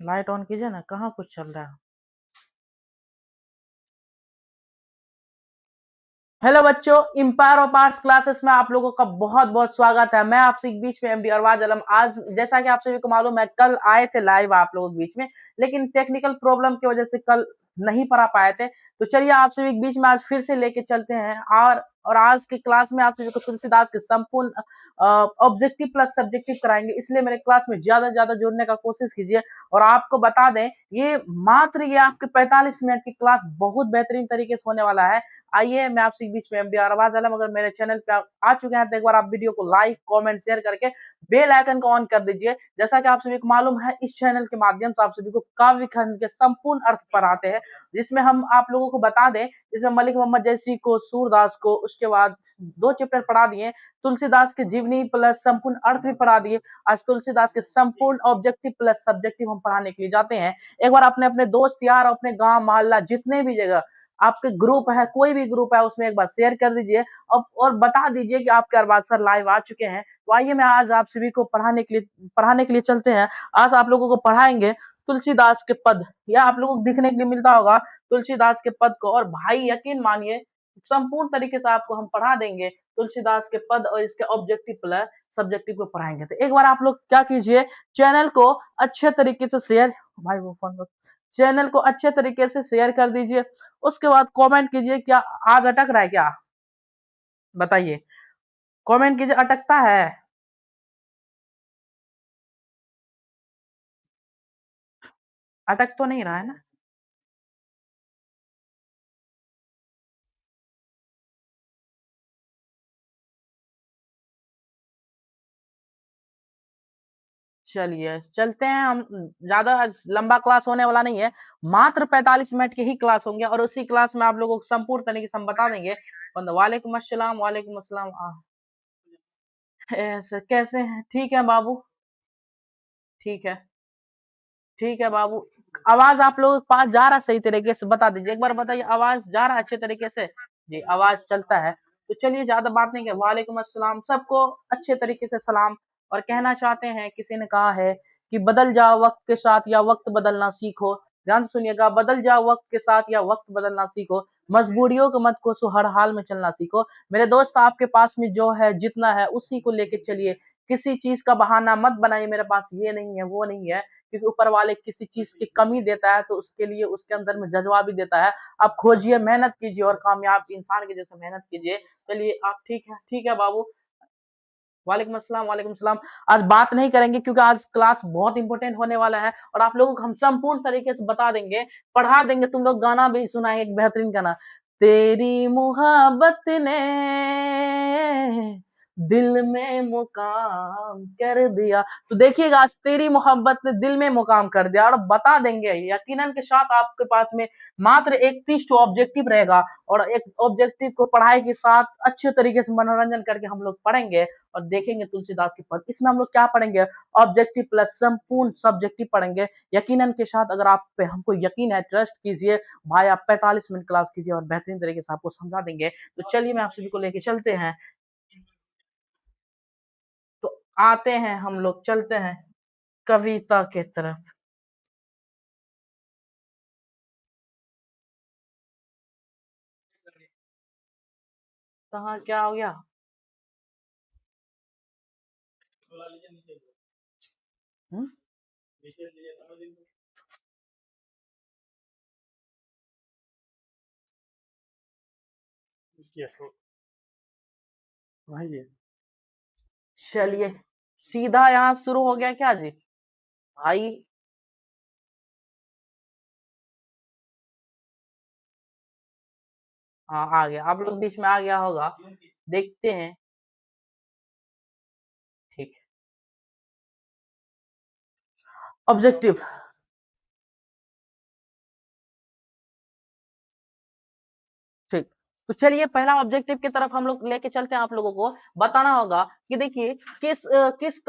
Light on कीजिए ना, कहाँ कुछ चल रहा है। हेलो बच्चों, एम्पायर ऑफ आर्ट्स क्लासेस में आप लोगों का बहुत बहुत स्वागत है। मैं आपसे एक बीच में एमडी अरबाज आलम। आज जैसा कि आप सभी को मालूम है, कल आए थे लाइव आप लोगों के बीच में, लेकिन टेक्निकल प्रॉब्लम की वजह से कल नहीं पढ़ा पाए थे। तो चलिए आप सभी के बीच में आज फिर से लेके चलते हैं। और आज की क्लास में आप सभी को तुलसीदास के संपूर्ण ऑब्जेक्टिव प्लस सब्जेक्टिव कराएंगे, इसलिए मेरे क्लास में ज्यादा से ज्यादा जुड़ने का कोशिश कीजिए। और आपको बता दें, ये आपके 45 मिनट की क्लास बहुत बेहतरीन तरीके से होने वाला है। आइए मैं आपसे बीच में एमडी अरबाज आलम, अगर मेरे चैनल पे आप आ चुके हैं तो एक बार आप वीडियो को लाइक कमेंट शेयर करके बेल आइकन को ऑन कर दीजिए। जैसा कि आप सभी को मालूम है, इस चैनल के माध्यम से आप सभी को काव्य खंड के संपूर्ण अर्थ पढ़ाते हैं, जिसमें हम आप लोगों को बता दें, इसमें मलिक मोहम्मद जैसी को, सूरदास को, उसके बाद 2 चैप्टर पढ़ा दिए, तुलसीदास के जीवनी प्लस संपूर्ण अर्थ भी पढ़ा दिए। आज तुलसीदास के संपूर्ण ऑब्जेक्टिव प्लस सब्जेक्टिव हम पढ़ाने के लिए जाते हैं। एक बार अपने अपने दोस्त यार, अपने गांव मोहल्ला जितने भी जगह आपके ग्रुप है, कोई भी ग्रुप है, उसमें एक बार शेयर कर दीजिए और बता दीजिए कि आपके अरबाज सर लाइव आ चुके हैं। तो आइए मैं आज आप सभी को पढ़ाने के लिए चलते हैं। आज आप लोगों को पढ़ाएंगे तुलसीदास के पद। यह आप लोगों को दिखने के लिए मिलता होगा, तुलसीदास के पद को। और भाई यकीन मानिए, संपूर्ण तरीके से आपको हम पढ़ा देंगे तुलसीदास के पद, और इसके ऑब्जेक्टिव प्लस सब्जेक्टिव को पढ़ाएंगे। तो एक बार आप लोग क्या कीजिए, चैनल को अच्छे तरीके से शेयर, भाई वो फोन, चैनल को अच्छे तरीके से शेयर कर दीजिए। उसके बाद कमेंट कीजिए, क्या आज अटक रहा है क्या, बताइए। कमेंट कीजिए, अटकता है? अटक तो नहीं रहा है ना? चलिए चलते हैं हम। ज्यादा लंबा क्लास होने वाला नहीं है, मात्र 45 मिनट की ही क्लास होंगे, और उसी क्लास में आप लोगों को संपूर्ण तरीके से हम बता देंगे। वालेकुम अस्सलाम, वालेकुम अस्सलाम। ऐसे कैसे हैं? ठीक है बाबू, ठीक है, ठीक है बाबू। आवाज आप लोगों के पास जा रहा है सही तरीके से? बता दीजिए, एक बार बताइए, आवाज जा रहा है अच्छे तरीके से? जी आवाज चलता है। तो चलिए ज्यादा बात नहीं कर, वालेकुम अस्सलाम, सबको अच्छे तरीके से सलाम। और कहना चाहते हैं, किसी ने कहा है कि बदल जाओ वक्त के साथ या वक्त बदलना सीखो। ध्यान से सुनिएगा, बदल जाओ वक्त के साथ या वक्त बदलना सीखो, मजबूरियों को मत कोसो, हर हाल में चलना सीखो। मेरे दोस्त, आपके पास में जो है जितना है उसी को लेके चलिए। किसी चीज का बहाना मत बनाइए, मेरे पास ये नहीं है वो नहीं है, क्योंकि ऊपर वाले किसी चीज की कमी देता है तो उसके लिए उसके अंदर में जज्बा भी देता है। आप खोजिए, मेहनत कीजिए और कामयाब इंसान के जैसे मेहनत कीजिए। चलिए आप, ठीक है बाबू। वालेकुम अस्सलाम, वालेकुम सलाम। आज बात नहीं करेंगे क्योंकि आज क्लास बहुत इंपॉर्टेंट होने वाला है, और आप लोगों को हम संपूर्ण तरीके से बता देंगे, पढ़ा देंगे। तुम लोग गाना भी सुनाएंगे, एक बेहतरीन गाना, तेरी मुहब्बत ने दिल में मुकाम कर दिया। तो देखिएगा, आज तेरी मोहब्बत ने दिल में मुकाम कर दिया, और बता देंगे यकीनन के साथ। आपके पास में मात्र 31 ऑब्जेक्टिव रहेगा, और एक ऑब्जेक्टिव को पढ़ाई के साथ अच्छे तरीके से मनोरंजन करके हम लोग पढ़ेंगे और देखेंगे तुलसीदास के पद। इसमें हम लोग क्या पढ़ेंगे, ऑब्जेक्टिव प्लस संपूर्ण सब्जेक्टिव पढ़ेंगे यकीनन के साथ। अगर आप पे हमको यकीन है, ट्रस्ट कीजिए भाई, आप 45 मिनट क्लास कीजिए और बेहतरीन तरीके से आपको समझा देंगे। तो चलिए मैं आप सभी को लेके चलते हैं। तो आते हैं हम लोग, चलते हैं कविता के तरफ। कहाँ क्या हो गया? हम्म? भाई चलिए, सीधा यहाँ शुरू हो गया क्या जी? भाई हाँ आ गया, आप लोग बीच में आ गया होगा, देखते हैं। ठीक है, ऑब्जेक्टिव। ठीक, तो चलिए पहला ऑब्जेक्टिव की तरफ हम लोग लेके चलते हैं। आप लोगों को बताना होगा कि देखिए किस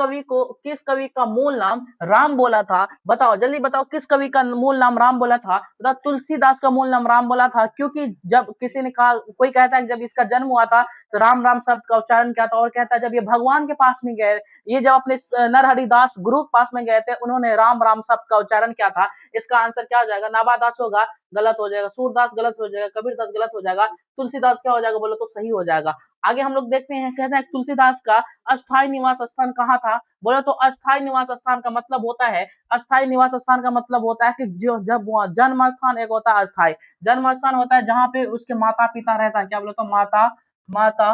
कवि का मूल नाम राम बोला था। बताओ जल्दी बताओ, किस कवि का मूल नाम राम बोला था। बताओ, तुलसीदास का मूल नाम राम बोला था, क्योंकि जब किसी ने कहा, कोई कहता है कि जब इसका जन्म हुआ था तो राम राम शब्द का उच्चारण किया था, और कहता है जब ये भगवान के पास में गए, ये जब अपने नरहरिदास गुरु के पास में गए थे, उन्होंने राम राम शब्द का उच्चारण किया था। इसका आंसर क्या हो जाएगा? नाबादास होगा, गलत हो जाएगा। सूरदास गलत हो जाएगा, कबीरदास गलत हो जाएगा। तुलसीदास क्या हो जाएगा बोलो तो सही हो जाएगा। आगे हम लोग देखते हैं, कहते हैं तुलसीदास का अस्थायी निवास स्थान कहाँ था। बोले तो अस्थायी निवास स्थान का मतलब होता है, अस्थायी निवास स्थान का मतलब होता है कि जो जब वहाँ जन्म स्थान एक होता है अस्थायी, जन्म स्थान होता है जहाँ पे उसके माता पिता रहता है। क्या बोले तो माता माता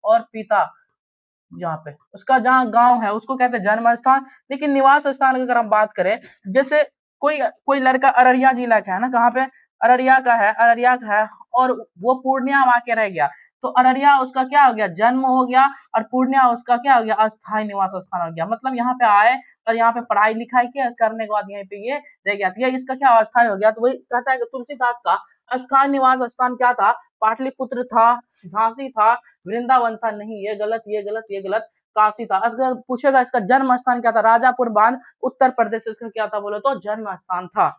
और पिता, जहाँ पे उसका जहाँ गांव है उसको कहते हैं जन्म स्थान। लेकिन निवास स्थान की अगर हम बात करें, जैसे कोई कोई लड़का अररिया जिला का है ना, कहाँ पे? अररिया का है, और वो पूर्णिया में आके रह गया, तो अररिया उसका क्या हो गया? जन्म हो गया। और पूर्णिया उसका क्या हो गया? अस्थायी निवास स्थान हो गया। मतलब यहाँ पे आए और यहाँ पे पढ़ाई लिखाई के करने के बाद यहीं पे ये रह गया, तो ये इसका क्या अस्थायी हो गया। तो वही कहता है कि तुलसीदास का अस्थायी निवास स्थान क्या था? पाटलिपुत्र था, झांसी था, वृंदावन था। नहीं, ये गलत, ये गलत, ये गलत। काशी था। अगर पूछेगा इसका जन्म स्थान क्या था, राजापुर बांध, उत्तर प्रदेश इसका क्या था बोले तो जन्म स्थान था।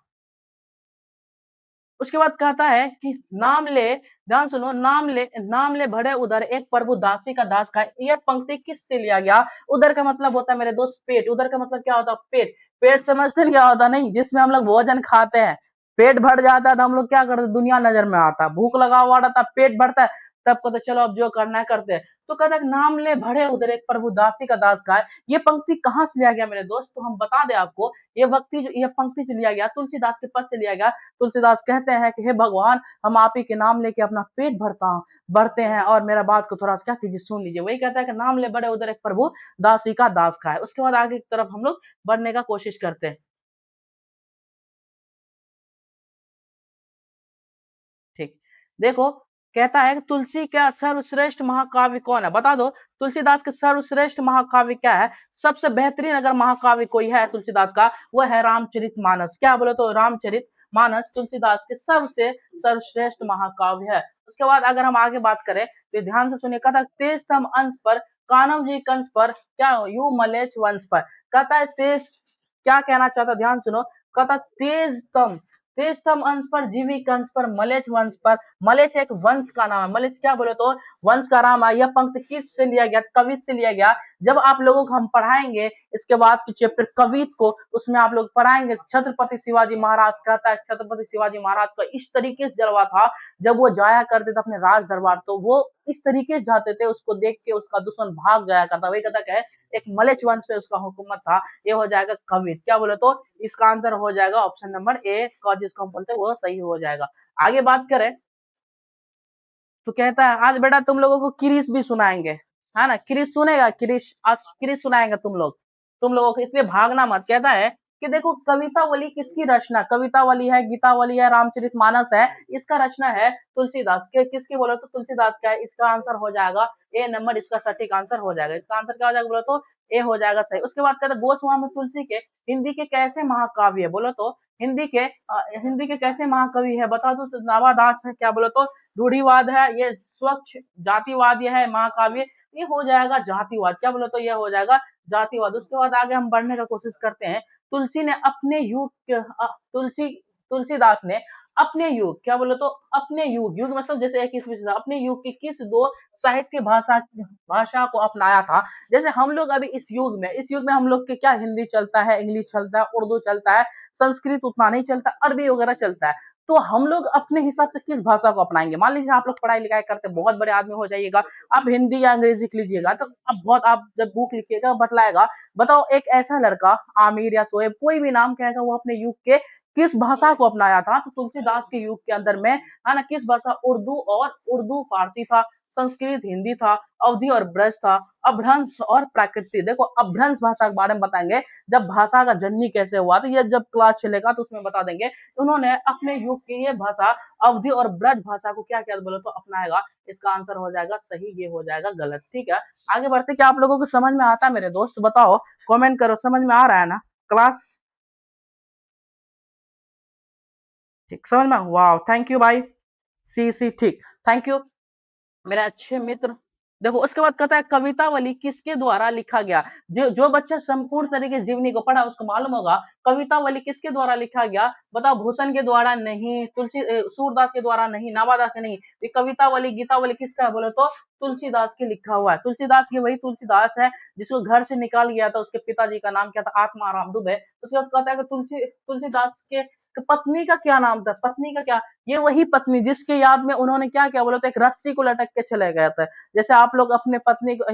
उसके बाद कहता है कि नाम ले, ध्यान सुनो, नाम ले भरे उधर, एक प्रभु दासी का दास खाए। यह पंक्ति किससे लिया गया? उधर का मतलब होता है मेरे दोस्त पेट। उधर का मतलब क्या होता है? पेट। पेट समझते हैं क्या होता? नहीं, जिसमें हम लोग भोजन खाते हैं। पेट भर जाता है तो हम लोग क्या करते हैं? दुनिया नजर में आता है। भूख लगा हुआ रहता है, पेट भरता है, तब कहते चलो अब जो करना है करते हैं। तो कहता है नाम ले भरे उधर, एक प्रभु दासी का दास खाए। ये पंक्ति कहाँ से लिया गया मेरे दोस्त? तो हम बता दें आपको, ये पंक्ति जो लिया गया तुलसीदास के पद से लिया गया। तुलसीदास कहते हैं कि हे भगवान, हम आप ही के नाम लेके अपना पेट भरते हैं, और मेरा बात को थोड़ा सा क्या कीजिए, सुन लीजिए। वही कहता है कि नाम ले बड़े उधर, एक प्रभु दासी का दास खाए। उसके बाद आगे की तरफ हम लोग बढ़ने का कोशिश करते हैं। ठीक, देखो, कहता है कि तुलसी का सर्वश्रेष्ठ महाकाव्य कौन है? बता दो, तुलसीदास के सर्वश्रेष्ठ महाकाव्य क्या है? सबसे बेहतरीन अगर महाकाव्य कोई है तुलसीदास का, वो है रामचरितमानस। क्या बोले तो रामचरितमानस तुलसीदास के सबसे सर्वश्रेष्ठ महाकाव्य है। उसके बाद अगर हम आगे बात करें तो ध्यान से सुनिए, कहता है तेज तम अंश पर, कानव जी कंस पर, क्या यू मलेच वंश पर। कहता है तेज, क्या कहना चाहता, ध्यान सुनो। कहता तेजतम अंश पर, जीवी कंस पर, मलेच वंश पर। मलेच एक वंश का नाम है। मलेच क्या बोले तो वंश का नाम है। यह पंक्ति किस से लिया गया? कवित से लिया गया। जब आप लोगों को हम पढ़ाएंगे इसके बाद की चैप्टर कवित को, उसमें आप लोग पढ़ाएंगे छत्रपति शिवाजी महाराज। कहता है छत्रपति शिवाजी महाराज का इस तरीके से जलवा था, जब वो जाया करते थे अपने राज दरबार, तो वो इस तरीके से जाते थे, उसको देख के उसका दुश्मन भाग जाया करता। वही कहता है एक मलेच वंश पे उसका हुकूमत था। ये हो जाएगा कवित। क्या बोले तो इसका आंसर हो जाएगा ऑप्शन नंबर ए का, जिसको हम बोलते हैं वो सही हो जाएगा। आगे बात करें तो कहता है आज बेटा तुम लोगों को क्रिश भी सुनाएंगे, है ना? क्रिश सुनेगा, क्रिश आज क्रिश सुनाएंगे तुम लोगों को, इसलिए भागना मत। कहता है कि देखो कवितावली किसकी रचना, कवितावली है, गीतावली है, रामचरितमानस है, इसका रचना है तुलसीदास के। किसकी बोलो तो तुलसीदास का है। इसका आंसर हो जाएगा ए नंबर, इसका सटीक आंसर हो जाएगा। इसका आंसर क्या हो जाएगा बोलो तो ए हो जाएगा सही। उसके बाद कहते हैं गोस्वामी तुलसी के हिंदी के कैसे महाकाव्य है? बोलो तो हिंदी के कैसे महाकवि है? बता दो तो नावादास है। क्या बोलो तो रूढ़िवाद है, ये स्वच्छ जातिवाद, ये है महाकाव्य, ये हो जाएगा जातिवाद। क्या बोलो तो ये हो जाएगा जातिवाद। उसके बाद आगे हम बढ़ने का कोशिश करते हैं। तुलसी ने अपने युग तुलसीदास ने अपने युग, क्या बोलो तो अपने युग मतलब जैसे एक अपने युग की किस दो साहित्य भाषा को अपनाया था? जैसे हम लोग अभी इस युग में हम लोग के क्या हिंदी चलता है, इंग्लिश चलता है, उर्दू चलता है, संस्कृत उतना नहीं चलता, अरबी वगैरह चलता है। तो हम लोग अपने हिसाब से किस भाषा को अपनाएंगे? मान लीजिए आप लोग पढ़ाई लिखाई करते बहुत बड़े आदमी हो जाइएगा, आप हिंदी या अंग्रेजी लिख लीजिएगा, तो अब बहुत आप जब बुक लिखिएगा बतलाएगा, बताओ एक ऐसा लड़का आमिर या सोएब कोई भी नाम कहेगा, वो अपने युग के किस भाषा को अपनाया था? तो तुलसीदास के युग के अंदर में है ना, किस भाषा? उर्दू फारसी था, संस्कृत हिंदी था, अवधि और ब्रज था, अभ्रंश और प्राकृतिक। देखो अभ्रंश भाषा के बारे में बताएंगे, जब भाषा का जननी कैसे हुआ, तो ये जब क्लास चलेगा तो उसमें बता देंगे। उन्होंने अपने युग की ये भाषा अवधि और ब्रज भाषा को क्या क्या बोले तो अपनाएगा। इसका आंसर हो जाएगा सही, ये हो जाएगा गलत। ठीक है, आगे बढ़ते। क्या आप लोगों को समझ में आता है मेरे दोस्त? बताओ, कमेंट करो, समझ में आ रहा है ना क्लास? ठीक, समझ में? वाह, थैंक यू भाई। सी ठीक, थैंक यू। मेरे अच्छे मित्र। देखो उसके बाद कहता है कवितावली किसके द्वारा लिखा गया। जो बच्चा संपूर्ण तरीके से जीवनी को पढ़ा उसको मालूम होगा कवितावली किसके द्वारा लिखा गया। बताओ, भूषण के द्वारा नहीं, सूरदास के द्वारा नहीं, नावादास के नहीं। ये कवितावली गीतावली किसका है बोले तो तुलसीदास के लिखा हुआ है। तुलसीदास की वही तुलसीदास है जिसको घर से निकाल गया था, उसके पिताजी का नाम क्या था, आत्माराम दुबे। उसके बाद कहता है कि तुलसीदास के पत्नी का क्या नाम था, पत्नी का क्या, ये वही पत्नी जिसके याद में उन्होंने क्या किया बोले तो एक रस्सी को लटक के चले गए थे। जैसे आप लोग अपने पत्नी को,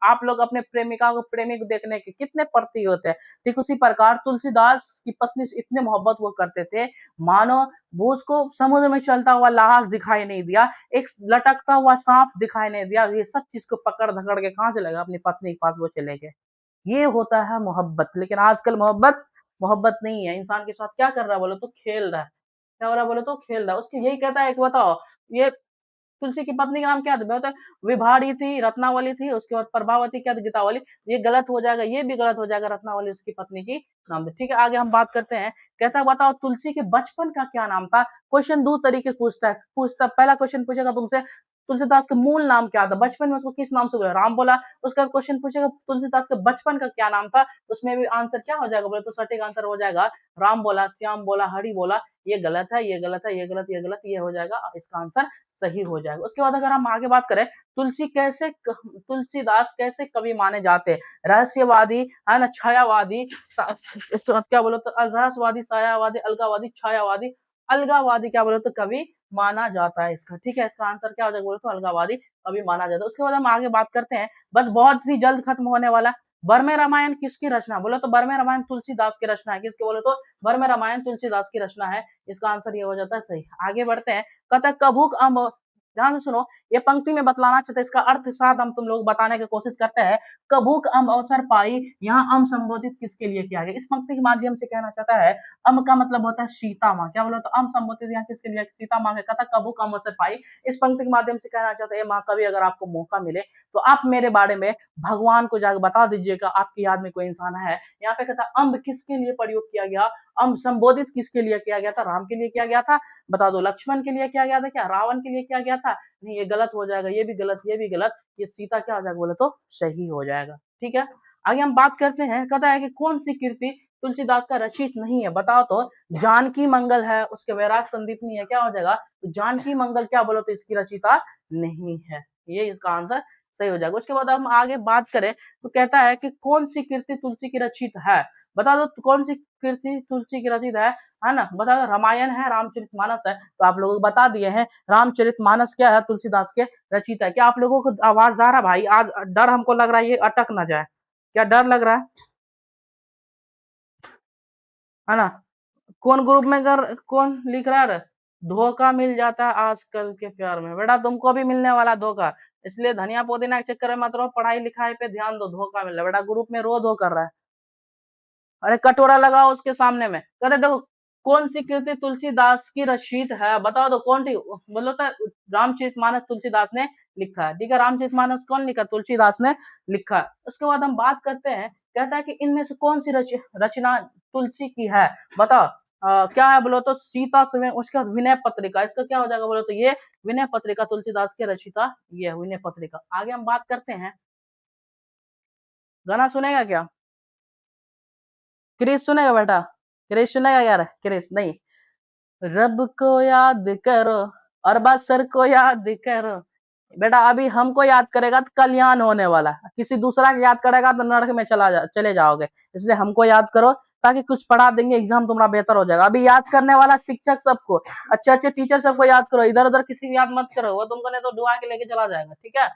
आप लोग अपने प्रेमिका को, प्रेमी को देखने के कितने प्रति होते हैं, ठीक उसी प्रकार तुलसीदास की पत्नी से इतने मोहब्बत वो करते थे, मानो वो उसको समुद्र में चलता हुआ लाश दिखाई नहीं दिया, एक लटकता हुआ सांप दिखाई नहीं दिया, ये सब चीज को पकड़ धकड़ के कहाँ चले गए, अपनी पत्नी के पास वो चले गए। ये होता है मोहब्बत। लेकिन आजकल मोहब्बत मोहब्बत नहीं है, इंसान के साथ क्या कर रहा है बोलो तो खेल रहा है। क्या हो रहा है बोलो तो खेल रहा है। उसकी यही कहता है कि बताओ, ये तुलसी की पत्नी का नाम क्या था, बताओ। विभारी थी, रत्नावली थी, उसके बाद प्रभावती क्या थी, गीतावली। ये गलत हो जाएगा, ये भी गलत हो जाएगा, रत्नावली उसकी पत्नी की नाम थी। ठीक है, आगे हम बात करते हैं। कहता है बताओ तुलसी के बचपन का क्या नाम था। क्वेश्चन दो तरीके से पूछता है। पहला क्वेश्चन पूछेगा तुमसे तुलसीदास का मूल नाम क्या था, बचपन में उसको किस नाम से बोला, राम बोला। उसका क्वेश्चन पूछेगा तुलसीदास का बचपन का क्या नाम था, उसमें भी आंसर क्या हो जाएगा बोले तो सटीक आंसर हो जाएगा राम बोला, श्याम बोला, हरि बोला। ये गलत है, ये गलत है, ये गलत, ये गलत, ये हो जाएगा इसका आंसर सही हो जाएगा। उसके बाद अगर हम आगे बात करें, तुलसीदास कैसे कवि माने जाते हैं, रहस्यवादी है ना, छायावादी, क्या बोलो तो रहस्यवादी, छायावादी, अलगावादी, छायावादी, अलगावादी क्या बोलो तो कवि माना जाता है इसका। ठीक है, इसका आंसर क्या हो जाएगा बोलो तो अलगावादी कवि माना जाता है। उसके बाद हम आगे बात करते हैं, बस बहुत ही जल्द खत्म होने वाला। बरमे रामायण किसकी रचना, बोलो तो बरमे रामायण तुलसीदास की रचना है। किसके बोलो तो बरमे रामायण तुलसीदास की रचना है। इसका आंसर ये हो जाता है सही। आगे बढ़ते हैं, कहता है कभुक अम्ब, ध्यान से सुनो, ये पंक्ति में बतलाना चाहते हैं, इसका अर्थ साथ हम तुम लोग बताने की कोशिश करते हैं। कभुक अम्ब अवसर पाई, यहाँ अम्ब संबोधित किसके लिए किया गया, इस पंक्ति के माध्यम से कहना चाहता है अम्ब का मतलब होता है सीता माँ। क्या बोलो तो अम्ब संबोधित यहाँ किसके लिए, सीता माँ के। कहता कभुक अम्ब अवसर पाई, इस पंक्ति के माध्यम से कहना चाहते हैं महाकवि अगर आपको मौका मिले तो आप मेरे बारे में भगवान को जाकर बता दीजिएगा, आपकी याद में कोई इंसान है। यहाँ पे कहता अम्ब किसके लिए प्रयोग किया गया, अम्ब संबोधित किसके लिए किया गया था, राम के लिए किया गया था। बता दो, लक्ष्मण के लिए किया गया था क्या, रावण के लिए किया गया था, नहीं, ये गलत हो जाएगा, ये भी गलत, ये भी गलत, ये सीता क्या हो जाएगा बोले तो सही हो जाएगा। ठीक है, आगे हम बात करते हैं। कहता है कि कौन सी कृति तुलसीदास का रचित नहीं है, बताओ तो। जानकी मंगल है, उसके वैराग संदीपनी है, क्या हो जाएगा तो जानकी मंगल क्या बोलो तो इसकी रचिता नहीं है, ये इसका आंसर सही हो जाएगा। उसके बाद हम आगे बात करें तो कहता है कि कौन सी कृति तुलसी की रचित है, बता दो कौन सी कृति तुलसी की रचित है ना। बता दो, रामायण है, रामचरितमानस है, तो आप लोगों को बता दिए हैं रामचरितमानस क्या है, तुलसीदास के रचित है। क्या आप लोगों को आवाज आ रहा भाई, आज डर हमको लग रहा है ये अटक ना जाए, क्या डर लग रहा है ना। कौन ग्रुप में कर, कौन लिख रहा है, धोखा मिल जाता है आजकल के प्यार में, बेटा तुमको भी मिलने वाला धोखा, इसलिए धनिया पुदीना के चक्कर में मत रहो, पढ़ाई लिखाई पे ध्यान दो, धोखा मिल रहा है बेटा, ग्रुप में रो धो कर रहा है। अरे कटोरा लगाओ उसके सामने में। कहते देखो कौन सी कृति तुलसीदास की रचित है, बताओ तो कौन थी, बोलो तो रामचरितमानस तुलसीदास ने लिखा है। ठीक है, रामचरितमानस कौन लिखा, तुलसीदास ने लिखा है। उसके बाद हम बात करते हैं, कहता है कि इनमें से कौन सी रचना तुलसी की है, बताओ। क्या है बोलो तो सीता सवें, उसके बाद विनय पत्रिका, इसका क्या हो जाएगा बोलो तो ये विनय पत्रिका तुलसीदास के रचिता ये है, विनय पत्रिका। आगे हम बात करते हैं, गाना सुनेगा क्या, क्रिस सुनेगा बेटा, क्रिस सुनेगा यार, क्रिस नहीं। रब को याद करो और बसर को याद करो, बेटा अभी हमको याद करेगा तो कल्याण होने वाला, किसी दूसरा को याद करेगा तो नरक में चले जाओगे, इसलिए हमको याद करो, ताकि कुछ पढ़ा देंगे एग्जाम तुम्हारा बेहतर हो जाएगा। अभी याद करने वाला शिक्षक सबको, अच्छे अच्छे टीचर सबको याद करो, इधर उधर किसी को याद मत करो, वो तुमको नहीं तो डुबा के लेके चला जाएगा। ठीक है,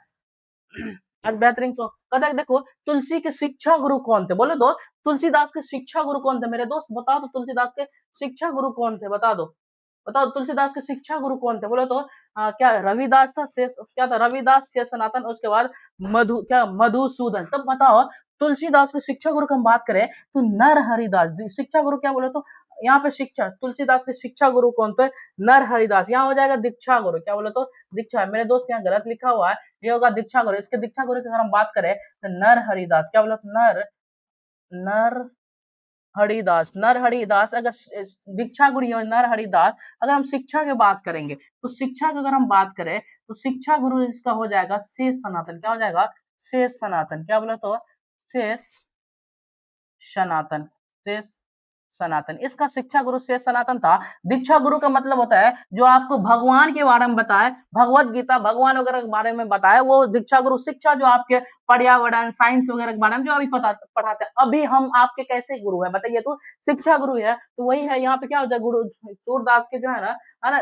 आज बेहतरीन सो कहता है देखो तुलसी के शिक्षा गुरु कौन थे, बोलो तो तुलसीदास के शिक्षा गुरु कौन थे, मेरे दोस्त बताओ तो तुलसीदास के शिक्षा गुरु कौन थे, बता दो। बताओ तुलसीदास के शिक्षा गुरु कौन थे, बोलो तो क्या रविदास था, शेष क्या था, रविदास, शेष सनातन, उसके बाद मधुसूदन। तब बताओ तुलसीदास के शिक्षा गुरु की हम बात करें तो नर हरिदास जी, शिक्षा गुरु क्या बोले तो यहाँ पे शिक्षा, तुलसीदास के शिक्षा गुरु कौन थे, नर हरिदास। यहाँ हो जाएगा दीक्षा गुरु, क्या बोले तो दीक्षा, मेरे दोस्त यहाँ गलत लिखा हुआ है, ये होगा दीक्षा गुरु। इसके दीक्षा गुरु की अगर हम बात करें तो नर हरिदास, क्या बोले तो नर, नर हरिदास, नर हरिदास। अगर दीक्षा गुरु है नर हरिदास। अगर हम शिक्षा की बात करेंगे तो शिक्षा की अगर हम बात करें तो शिक्षा गुरु इसका हो जाएगा शेष सनातन। क्या हो जाएगा? शेष सनातन। क्या बोला तो? शेष सनातन। शेष सनातन इसका शिक्षा गुरु शेष सनातन था। दीक्षा गुरु का मतलब होता है जो आपको भगवान के बारे में बताए, भगवत गीता भगवान वगैरह के बारे में बताए, वो दीक्षा गुरु। शिक्षा जो आपके पर्यावरण साइंस वगैरह के बारे में जो अभी पढ़ाते हैं। अभी हम आपके कैसे गुरु है बताइए? तो शिक्षा गुरु है। तो वही है यहाँ पे क्या होता है, गुरु सूरदास के जो है ना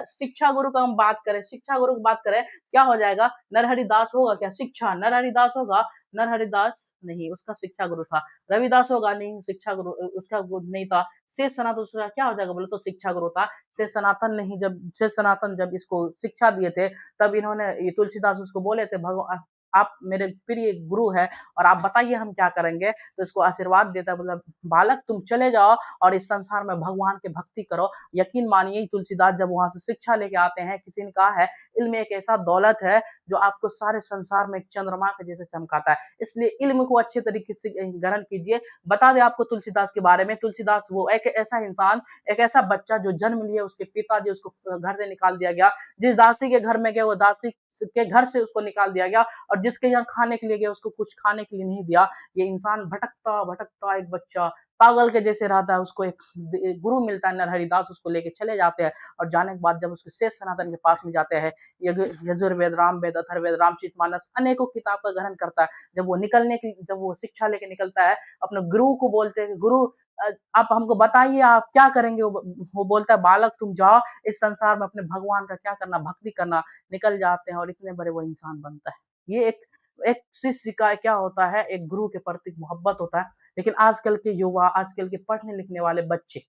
शिक्षा गुरु का हम बात करें, शिक्षा गुरु की बात करें, क्या हो जाएगा? नरहरि दास होगा क्या? शिक्षा नरहरि दास होगा? नरहरि दास नहीं, उसका शिक्षा गुरु था। रविदास होगा? नहीं, शिक्षा गुरु उसका गुरु नहीं था। शेष सनातन उसका क्या हो जाएगा बोले तो? शिक्षा गुरु था। शेष सनातन नहीं, जब शेष सनातन जब इसको शिक्षा दिए थे तब इन्होंने ये तुलसीदास उसको बोले थे, भगवान आप मेरे प्रिय गुरु है और आप बताइए हम क्या करेंगे। तो इसको आशीर्वाद देता है, मतलब बालक तुम चले जाओ और इस संसार में भगवान की भक्ति करो। यकीन मानिए तुलसीदास जब वहां से शिक्षा लेके आते हैं, किसी ने कहा है इल्म एक ऐसा दौलत है जो आपको सारे संसार में एक चंद्रमा के जैसे चमकाता है। इसलिए इल्म को अच्छे तरीके से ग्रहण कीजिए। बता दें आपको तुलसीदास के बारे में, तुलसीदास वो एक ऐसा इंसान, एक ऐसा बच्चा जो जन्म लिया, उसके पिताजी उसको घर से निकाल दिया गया। जिस दासी के घर में गए वो दासी के घर से उसको निकाल दिया गया, और जिसके यहाँ खाने के लिए गया उसको कुछ खाने के लिए नहीं दिया। ये इंसान भटकता भटकता एक बच्चा पागल के जैसे रहता है। उसको एक गुरु मिलता है नरहरिदास, उसको लेके चले जाते हैं। और जाने के बाद जब उसके शेष सनातन के पास में जाते हैं, यजुर्वेद रामवेद अथर्ववेद रामचरितमानस अनेकों किताब का ग्रहण करता है। जब वो शिक्षा लेके निकलता है, अपने गुरु को बोलते हैं गुरु आप हमको बताइए आप क्या करेंगे। वो बोलता है बालक तुम जाओ इस संसार में अपने भगवान का क्या करना, भक्ति करना। निकल जाते हैं और इतने बड़े वो इंसान बनता है। ये एक एक शिष्य का क्या होता है, एक गुरु के प्रति मोहब्बत होता है। लेकिन आजकल के युवा, आजकल के पढ़ने लिखने वाले बच्चे,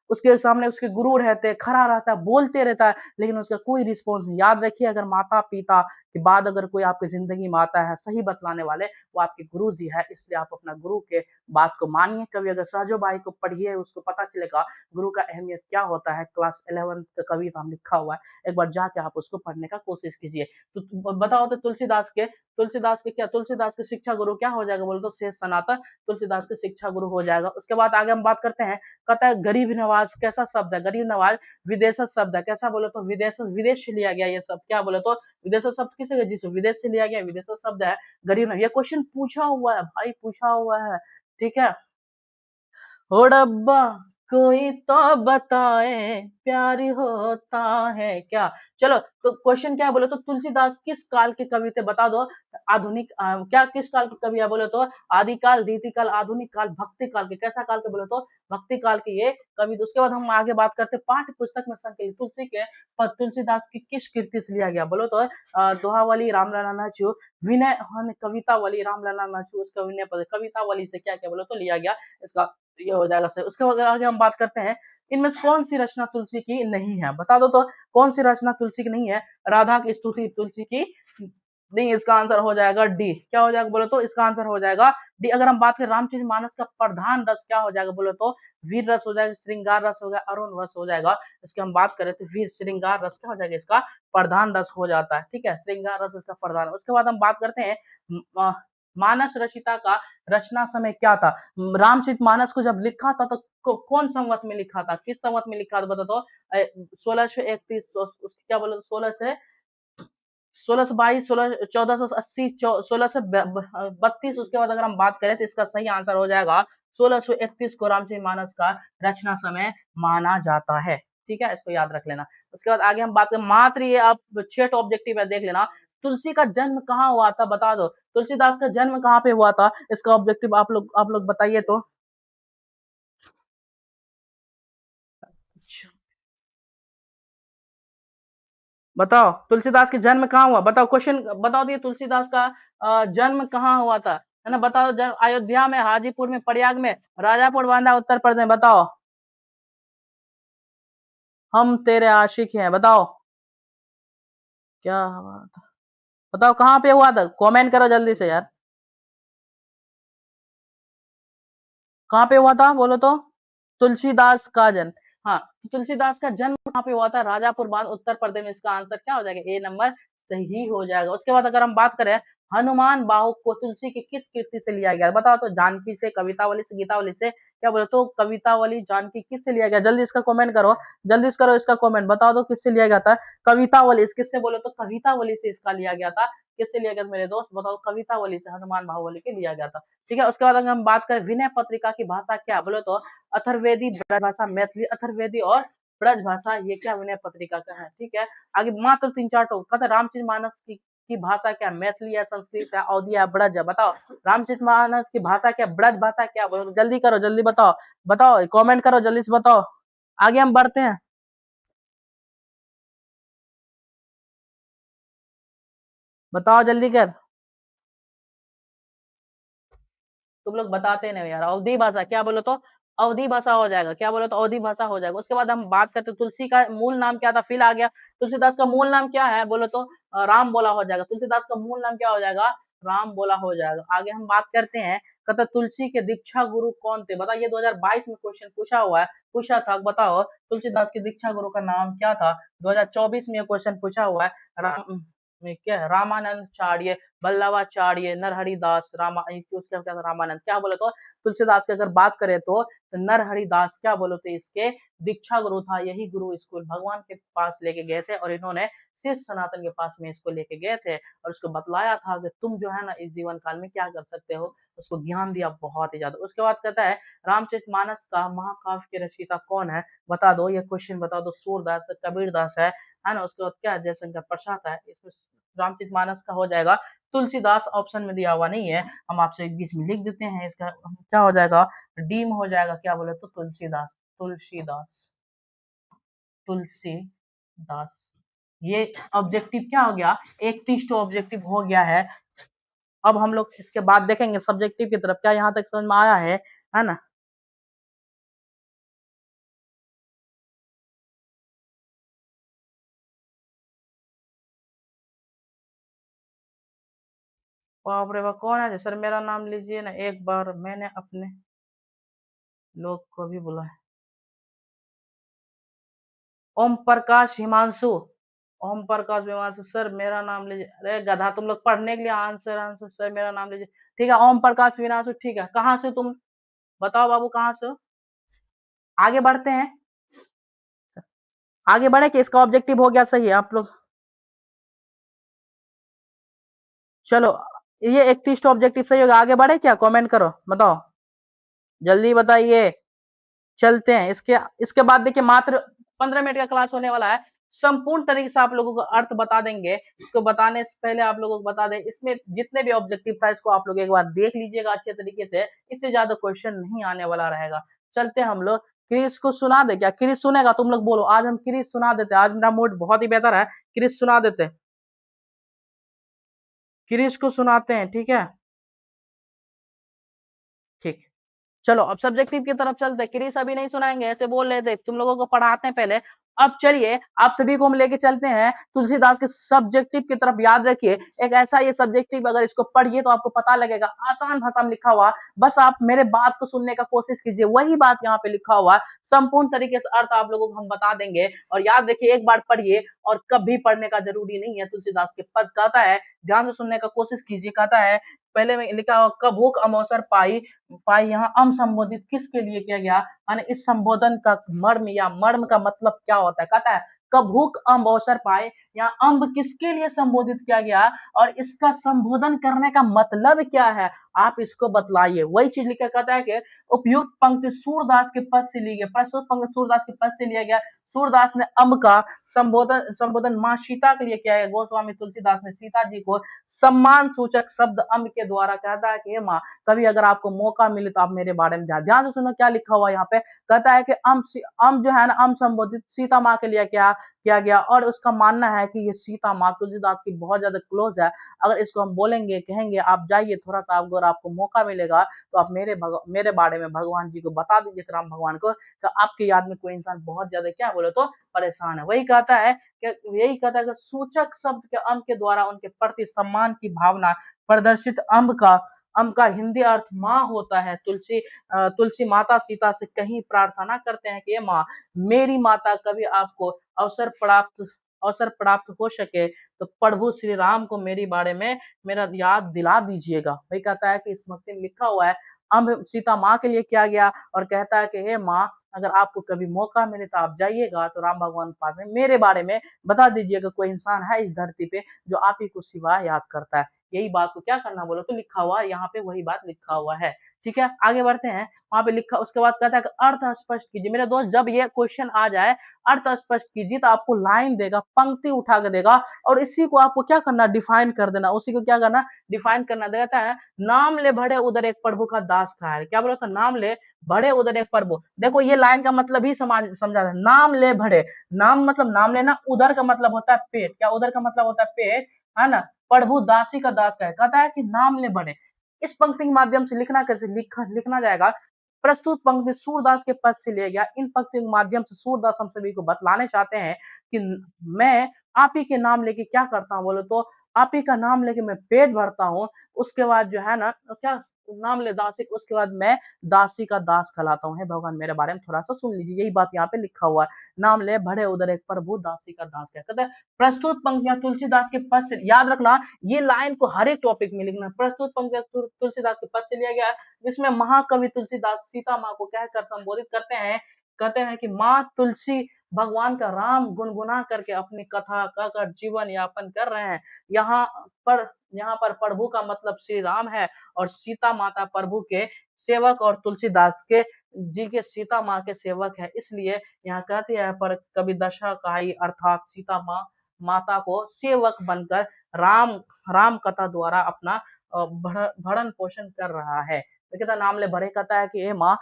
उसके सामने उसके गुरु रहते हैं, खड़ा रहता है, बोलते रहता है, लेकिन उसका कोई रिस्पॉन्स नहीं। याद रखिए अगर माता पिता के बाद अगर कोई आपकी जिंदगी में आता है सही बतलाने वाले, वो आपके गुरु जी है। इसलिए आप अपना गुरु के बात को मानिए। कभी अगर सहजो भाई को पढ़िए, उसको पता चलेगा गुरु का अहमियत क्या होता है। क्लास 11 का कविता लिखा हुआ है, एक बार जाके आप उसको पढ़ने का कोशिश कीजिए। तो बताओ तो तुलसीदास के शिक्षा गुरु क्या हो जाएगा बोलो तो? शेष सनातन तुलसीदास के शिक्षा गुरु हो जाएगा। उसके बाद आगे हम बात करते हैं। कहता है गरीब नवाज कैसा शब्द है? गरीब नवाज विदेश शब्द है। कैसा बोले तो? विदेश से लिया गया ये शब्द। क्या बोले तो? विदेश शब्द किसे? जिस विदेश से लिया गया विदेश शब्द है गरीब। ये क्वेश्चन पूछा हुआ है भाई, पूछा हुआ है। ठीक है। हो डब्बा कोई तो बताए प्यार होता है क्या? चलो तो क्वेश्चन क्या है बोले तो? तुलसीदास किस काल के कवि थे बता दो। आधुनिक क्या किस काल के कवि है बोले तो? आदिकाल, रीतिकाल, आधुनिक काल, भक्ति काल के। कैसा काल के बोले तो? भक्ति काल के ये कवि। तो उसके बाद हम आगे बात करते हैं पाठ्य पुस्तक में संकलित तुलसीदास की किस कृति से लिया गया बोलो तो? दोहावली रामलला नाचू, विनय कवितावली रामलला नाचू, उसका विनय पद कवितावली से क्या क्या बोलो तो लिया गया। इसका ये हो जाएगा सही। उसके बाद आगे हम बात करते हैं इनमें कौन सी रचना तुलसी की नहीं है बता दो तो? कौन सी रचना तुलसी की नहीं है? राधा की स्तुति तुलसी की नहीं। इसका आंसर हो जाएगा डी। क्या हो जाएगा बोलो तो? इसका आंसर हो जाएगा डी। अगर हम बात करें रामचरितमानस का प्रधान रस क्या हो जाएगा बोलो तो? वीर रस हो जाएगा, श्रृंगार रस हो जाएगा, अरुण रस हो जाएगा। इसकी हम बात करें तो वीर श्रृंगार रस क्या हो जाएगा? इसका प्रधान रस हो जाता है। ठीक है, श्रृंगार रस इसका प्रधान। उसके बाद हम बात करते हैं मानस रचिता का रचना समय क्या था? रामचरितमानस को जब लिखा था तो कौन संवत में लिखा था? किस संवत में लिखा था बता दो? 1631 क्या बोलो? 1622, 1480, 1632। उसके बाद अगर हम बात करें तो इसका सही आंसर हो जाएगा 1631 को रामचरितमानस का रचना समय माना जाता है। ठीक है, इसको याद रख लेना। उसके बाद आगे हम बात करें मात्र, ये आप 6 ऑब्जेक्टिव है देख लेना। तुलसी का जन्म कहाँ हुआ था बता दो? तुलसीदास का जन्म कहाँ पे हुआ था? इसका ऑब्जेक्टिव आप लोग बताइए तो। बताओ तुलसीदास के जन्म कहाँ हुआ? बताओ क्वेश्चन बताओ दिए तुलसीदास का जन्म कहाँ हुआ था? है ना, बताओ। जन्म अयोध्या में, हाजीपुर में, प्रयाग में, राजापुर बांधा, उत्तर प्रदेश में। बताओ। हम तेरे आशिक हैं। बताओ क्या बात। बताओ कहाँ पे हुआ था? कमेंट करो जल्दी से यार। कहाँ पे हुआ था बोलो तो? तुलसीदास का जन्म। हाँ, तुलसीदास का जन्म कहाँ पे हुआ था? राजापुर बांध, उत्तर प्रदेश में। इसका आंसर क्या हो जाएगा? ए नंबर सही हो जाएगा। उसके बाद अगर हम बात करें हनुमान बाहु को तुलसी की किस कृति से लिया गया? बताओ तो, जानकी से, कवितावली से, गीतावली से, क्या बोले तो कवितावली, जानकी किससे लिया गया? जल्दी इसका कमेंट करो, जल्दी से करो इसका कमेंट, बताओ तो किससे लिया गया था? कवितावली। इस किससे बोले तो कवितावली से इसका लिया गया था। किससे लिया गया था मेरे दोस्त? बताओ, कवितावली से हनुमान बाहुबली के लिया गया था। ठीक है, उसके बाद अगर हम बात करें विनय पत्रिका की भाषा क्या? बोले तो अथर्ववेदी, ब्रज भाषा, मैथिली, अथर्ववेदी और ब्रज भाषा, ये क्या विनय पत्रिका का है। ठीक है, आगे मात्र 3-4 टॉप कहता है रामचरितमानस की भाषा क्या? मैथिली या संस्कृत या अवधी या ब्रज है? बताओ, रामचरितमानस की भाषा क्या? ब्रज भाषा क्या? बोलो जल्दी करो, जल्दी बताओ, बताओ कमेंट करो, जल्दी से बताओ। आगे हम बढ़ते हैं, बताओ जल्दी कर। तुम लोग बताते नहीं हो यार। अवधी भाषा क्या? बोलो तो अवधी भाषा हो जाएगा। क्या बोलो तो अवधी भाषा हो जाएगा। उसके बाद हम बात करते हैं तुलसी का मूल नाम क्या था? फिर आ गया तुलसीदास का मूल नाम क्या है? बोलो तो राम बोला हो जाएगा। तुलसीदास का मूल नाम क्या हो जाएगा? राम बोला हो जाएगा। आगे हम बात करते हैं, कहता तुलसी के दीक्षा गुरु कौन थे? बताइए, 2022 में क्वेश्चन पूछा हुआ है, पूछा था। बताओ तुलसीदास के दीक्षा गुरु का नाम क्या था? 2024 में ये क्वेश्चन पूछा हुआ है। राम क्या है? रामानंदाचार्य, वल्लभाचार्य, नरहरिदास, उसका क्या था? रामानंद। क्या बोले तो तुलसीदास की अगर बात करें तो नरहरिदास क्या बोले तो इसके दीक्षा गुरु था। यही गुरु इसको भगवान के पास लेके गए थे और इन्होंने शेष सनातन के पास में इसको लेके गए थे और उसको बतलाया था कि तुम जो है ना इस जीवन काल में क्या कर सकते हो। उसको ज्ञान दिया बहुत ही ज्यादा। उसके बाद कहता है रामचरितमानस का महाकाव्य के रचयिता कौन है? बता दो, ये क्वेश्चन बता दो। सूरदास है, कबीरदास है ना? उसके बाद क्या है? जयशंकर प्रसाद है। इसमें रामचरितमानस का हो जाएगा तुलसीदास। ऑप्शन में दिया हुआ नहीं है, हम आपसे एक बीच में लिख देते हैं। इसका क्या हो जाएगा? डी में हो जाएगा। क्या बोले तो तुलसीदास, तुलसीदास, तुलसीदास। ये ऑब्जेक्टिव क्या हो गया? 31 ऑब्जेक्टिव हो गया है। अब हम लोग इसके बाद देखेंगे सब्जेक्टिव की तरफ। क्या यहाँ तक समझ में आया है ना? बाप रे बाप, कौन है? सर मेरा नाम लीजिए ना एक बार, मैंने अपने लोग को भी बुलाया। ओम प्रकाश हिमांशु, ओम प्रकाश हिमांशु सर मेरा नाम लीजिए। अरे गधा, तुम लोग पढ़ने के लिए आंसर आंसर सर मेरा नाम लीजिए। ठीक है, ओम प्रकाश हिमांशु। ठीक है, कहाँ से तुम? बताओ बाबू, कहाँ से हो? आगे बढ़ते हैं, आगे बढ़े कि इसका ऑब्जेक्टिव हो गया सही है आप लोग? चलो, ये 31 ऑब्जेक्टिव सही होगा। आगे बढ़े क्या? कमेंट करो, बताओ जल्दी बताइए। चलते हैं इसके इसके बाद। देखिए मात्र 15 मिनट का क्लास होने वाला है। संपूर्ण तरीके से आप लोगों को अर्थ बता देंगे। इसको बताने से पहले आप लोगों को बता दें, इसमें जितने भी ऑब्जेक्टिव था इसको आप लोग एक बार देख लीजिएगा अच्छे तरीके से। इससे ज्यादा क्वेश्चन नहीं आने वाला रहेगा। चलते हैं हम लोग। क्रिस को सुना दे क्या? क्रिस सुनेगा? तुम लोग बोलो, आज हम क्रिस सुना देते हैं। आज मेरा मूड बहुत ही बेहतर है, क्रिस सुना देते हैं। क्रिस को सुनाते हैं, ठीक है? ठीक, चलो अब सब्जेक्टिव की तरफ चलते हैं। क्रिस अभी नहीं सुनाएंगे, ऐसे बोल रहे थे, तुम लोगों को पढ़ाते हैं पहले। अब चलिए आप सभी को हम लेके चलते हैं तुलसीदास के सब्जेक्टिव की तरफ। याद रखिए, एक ऐसा ये सब्जेक्टिव, अगर इसको पढ़िए तो आपको पता लगेगा। आसान भाषा में लिखा हुआ, बस आप मेरे बात को सुनने का कोशिश कीजिए। वही बात यहाँ पे लिखा हुआ है, संपूर्ण तरीके से अर्थ आप लोगों को हम बता देंगे। और याद रखिए, एक बार पढ़िए और कभी पढ़ने का जरूरी नहीं है। तुलसीदास के पद कहता है, ध्यान से सुनने का कोशिश कीजिए। कहता है, पहले में लिखा हुआ कभूक अमौसर पाई, पाई यहाँ अम संबोधित किसके लिए किया गया? यानी इस संबोधन का मर्म या मर्म का मतलब क्या होता है? कहता है कभूक अम्ब अवसर पाए, यहाँ अम्ब किसके लिए संबोधित किया गया और इसका संबोधन करने का मतलब क्या है? आप इसको बतलाइए। वही चीज लिखा। कहता है कि उपयुक्त पंक्ति सूरदास के पद से ली गई, प्रस्तुत पंक्ति सूरदास के पद से लिया गया। सूरदास ने अम्ब का संबोधन संबोधन माँ सीता के लिए किया है। गोस्वामी तुलसीदास ने सीता जी को सम्मान सूचक शब्द अम्ब के द्वारा कहता है कि हे माँ, कभी अगर आपको मौका मिले तो आप मेरे बारे में ध्यान से सुनो। क्या लिखा हुआ यहाँ पे? कहता है कि अम जो है ना, अम संबोधित सीता माँ के लिए क्या किया गया और उसका मानना है कि ये सीता माँ तुलसीदास की बहुत ज्यादा क्लोज है। अगर इसको हम बोलेंगे, कहेंगे आप जाइए थोड़ा सा, अगर आपको मौका मिलेगा तो आप मेरे बारे में भगवान जी को बता दीजिए, राम भगवान को, तो आपकी याद में कोई इंसान बहुत ज्यादा क्या बोले तो परेशान है। वही कहता है कि यही कहता है कि सूचक शब्द के अम्ब के द्वारा उनके प्रति सम्मान की भावना प्रदर्शित। अम्ब का हिंदी अर्थ माँ होता है। तुलसी माता सीता से कहीं प्रार्थना करते हैं कि ये माँ, मेरी माता, कभी आपको अवसर प्राप्त हो सके तो प्रभु श्री राम को मेरी बारे में मेरा याद दिला दीजिएगा। वही कहता है कि इस भक्ति में लिखा हुआ है, अब सीता माँ के लिए किया गया, और कहता है कि हे माँ, अगर आपको कभी मौका मिले तो आप जाइएगा तो राम भगवान के पास में मेरे बारे में बता दीजिएगा, कोई इंसान है इस धरती पे जो आप ही को सिवा याद करता है। यही बात को क्या करना बोलो तो लिखा हुआ है, यहाँ पे वही बात लिखा हुआ है। ठीक है, आगे बढ़ते हैं। वहां पे लिखा, उसके बाद कहता है कि अर्थ स्पष्ट कीजिए। मेरे दोस्त, जब ये क्वेश्चन आ जाए अर्थ स्पष्ट कीजिए, तो आपको लाइन देगा, पंक्ति उठा के देगा, और इसी को आपको क्या करना, डिफाइन कर देना। उसी को क्या करना, डिफाइन करना। देता है, नाम ले बढ़े उधर एक प्रभु का दास का है। क्या बोला था, नाम ले बढ़े उधर एक प्रभु। देखो ये लाइन का मतलब ही समझा है, नाम ले बढ़े। नाम मतलब नाम लेना, उधर का मतलब होता है पेट। क्या उधर का मतलब होता है पेट, है ना। प्रभु दासी का दास का है, कहता है कि नाम ले बढ़े। इस पंक्ति के माध्यम से लिखना कैसे, लिखना जाएगा। प्रस्तुत पंक्ति सूरदास के पद से लिया गया। इन पंक्तियों के माध्यम से सूरदास हम सभी को बतलाने चाहते हैं कि मैं आप ही के नाम लेके क्या करता हूँ बोले तो, आप ही का नाम लेके मैं पेट भरता हूँ। उसके बाद जो है ना, क्या नाम ले दासी, उसके बाद मैं दासी का दास कहलाता हूँ। हे भगवान, मेरे बारे में थोड़ा सा सुन लीजिए, यही बात यहाँ पे लिखा हुआ है। नाम ले बढ़े उधर एक प्रभु दासी का दास क्या कहता है। प्रस्तुत पंक्तियां तुलसीदास के पद से, याद रखना ये लाइन को हर एक टॉपिक में लिखना। प्रस्तुत पंक्तियां तुलसीदास के पद से लिया गया, जिसमें महाकवि तुलसीदास सीता माँ को क्या कर संबोधित करते हैं। कहते हैं कि माँ तुलसी भगवान का राम गुनगुना करके अपनी कथा कहकर जीवन यापन कर रहे हैं। यहाँ पर यहाँ पर प्रभु का मतलब श्री राम है, और सीता माता प्रभु के सेवक और तुलसीदास के जी के सीता माँ के सेवक है। इसलिए यहाँ कहते हैं, पर कवि दशा काई अर्थात सीता माँ माता को सेवक बनकर राम राम कथा द्वारा अपना भरण पोषण कर रहा है। तो कहता नाम ले बड़े, कहता है कि हे माँ,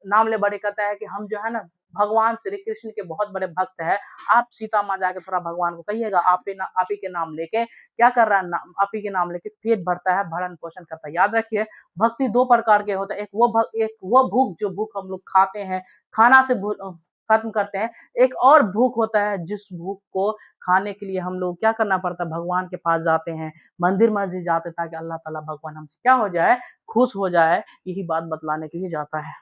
नाम ले बड़े, कहता है कि हम जो है ना भगवान श्री कृष्ण के बहुत बड़े भक्त है। आप सीता माँ जाके थोड़ा भगवान को कहिएगा, आप ही के नाम लेके क्या कर रहा है, आप ही के नाम लेके पेट भरता है, भरण पोषण करता है। याद रखिए, भक्ति दो प्रकार के होते हैं। एक वो भूख जो भूख हम लोग खाते हैं, खाना से खत्म करते हैं। एक और भूख होता है, जिस भूख को खाने के लिए हम लोग क्या करना पड़ता है, भगवान के पास जाते हैं, मंदिर मस्जिद जाते हैं, ताकि अल्लाह ताला भगवान हमसे क्या हो जाए, खुश हो जाए। यही बात बतलाने के लिए जाता है।